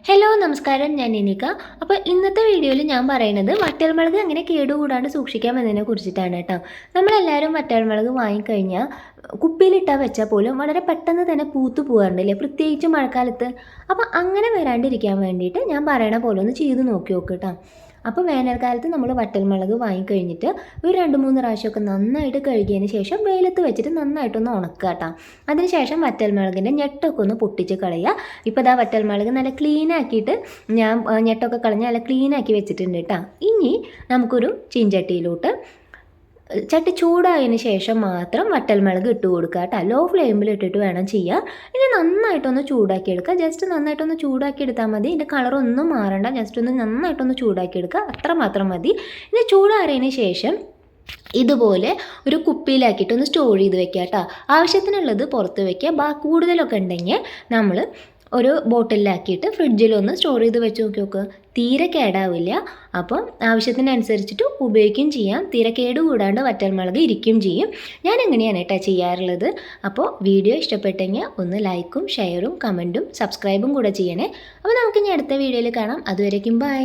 Hello നമസ്കാരം, ഞാൻ നിനിക. അപ്പോൾ ഇന്നത്തെ വീഡിയോയിൽ ഞാൻ പറയുന്നത് വറ്റൽമുളക് എങ്ങനെ കേടുകൂടാണ്ട് സൂക്ഷിക്കാം എന്നതിനെ കുറിച്ചിട്ടാണ് കേട്ടോ. നമ്മളെല്ലാവരും വറ്റൽമുളക് വാങ്ങിക്കഴിഞ്ഞാൽ കുപ്പിയിലിട്ടാൽ വെച്ചാൽ പോലും വളരെ പെട്ടെന്ന് തന്നെ പൂത്തു പോകാറുണ്ടല്ലേ, പ്രത്യേകിച്ച് മഴക്കാലത്ത്. അപ്പോൾ അങ്ങനെ വരാണ്ടിരിക്കാൻ വേണ്ടിയിട്ട് ഞാൻ പറയണ പോലെ ഒന്ന് ചെയ്ത് നോക്കി നോക്ക് കേട്ടോ. അപ്പോൾ വേനൽക്കാലത്ത് നമ്മൾ വറ്റൽമുളക് വാങ്ങിക്കഴിഞ്ഞിട്ട് ഒരു 2-3 പ്രാവശ്യമൊക്കെ നന്നായിട്ട് കഴുകിയതിന് ശേഷം വെയിലത്ത് വെച്ചിട്ട് നന്നായിട്ടൊന്ന് ഉണക്കുക കേട്ടോ. അതിനുശേഷം വറ്റൽമുളകിൻ്റെ ഞെട്ടൊക്കെ ഒന്ന് പൊട്ടിച്ച് കളയുക. ഇപ്പോൾ ഇതാ വറ്റൽമുളക് നല്ല ക്ലീൻ ആക്കിയിട്ട് ഞാൻ ഞെട്ടൊക്കെ കളഞ്ഞ് നല്ല ക്ലീൻ ആക്കി വെച്ചിട്ടുണ്ട് കേട്ടോ. ഇനി നമുക്കൊരു ചീഞ്ചട്ടിയിലോട്ട് ചട്ടി ചൂടായതിന് ശേഷം മാത്രം വറ്റൽമുളക് ഇട്ട് കൊടുക്കുക കേട്ടോ. ലോ ഫ്ലെയിമിൽ ഇട്ടിട്ട് വേണം ചെയ്യാൻ. ഇനി നന്നായിട്ടൊന്ന് ചൂടാക്കി എടുക്കുക. ജസ്റ്റ് നന്നായിട്ടൊന്ന് ചൂടാക്കി എടുത്താൽ മതി. ഇതിൻ്റെ കളറൊന്നും മാറണ്ട, ജസ്റ്റ് ഒന്ന് നന്നായിട്ടൊന്ന് ചൂടാക്കി എടുക്കുക, അത്ര മാത്രം മതി. ഇനി ചൂടാറിയതിന് ശേഷം ഇതുപോലെ ഒരു കുപ്പിയിലാക്കിയിട്ട് ഒന്ന് സ്റ്റോർ ചെയ്ത് വെക്കുക കേട്ടോ. ആവശ്യത്തിനുള്ളത് പുറത്ത് വയ്ക്കുക. കൂടുതലൊക്കെ ഉണ്ടെങ്കിൽ നമ്മൾ ഒരു ബോട്ടിലാക്കിയിട്ട് ഫ്രിഡ്ജിലൊന്ന് സ്റ്റോർ ചെയ്ത് വെച്ച് നോക്കുക. തീരെ കേടാവില്ല. അപ്പം ആവശ്യത്തിനനുസരിച്ചിട്ട് ഉപയോഗിക്കുകയും ചെയ്യാം. തീരെ കേടുകൂടാണ്ട് വറ്റൽമുളക് ഇരിക്കുകയും ചെയ്യും. ഞാൻ എങ്ങനെയാണ് കേട്ടോ ചെയ്യാറുള്ളത്. അപ്പോൾ വീഡിയോ ഇഷ്ടപ്പെട്ടെങ്കിൽ ഒന്ന് ലൈക്കും ഷെയറും കമൻറ്റും സബ്സ്ക്രൈബും കൂടെ ചെയ്യണേ. അപ്പോൾ നമുക്കിനി അടുത്ത വീഡിയോയിൽ കാണാം. അതുവരേക്കും ബൈ.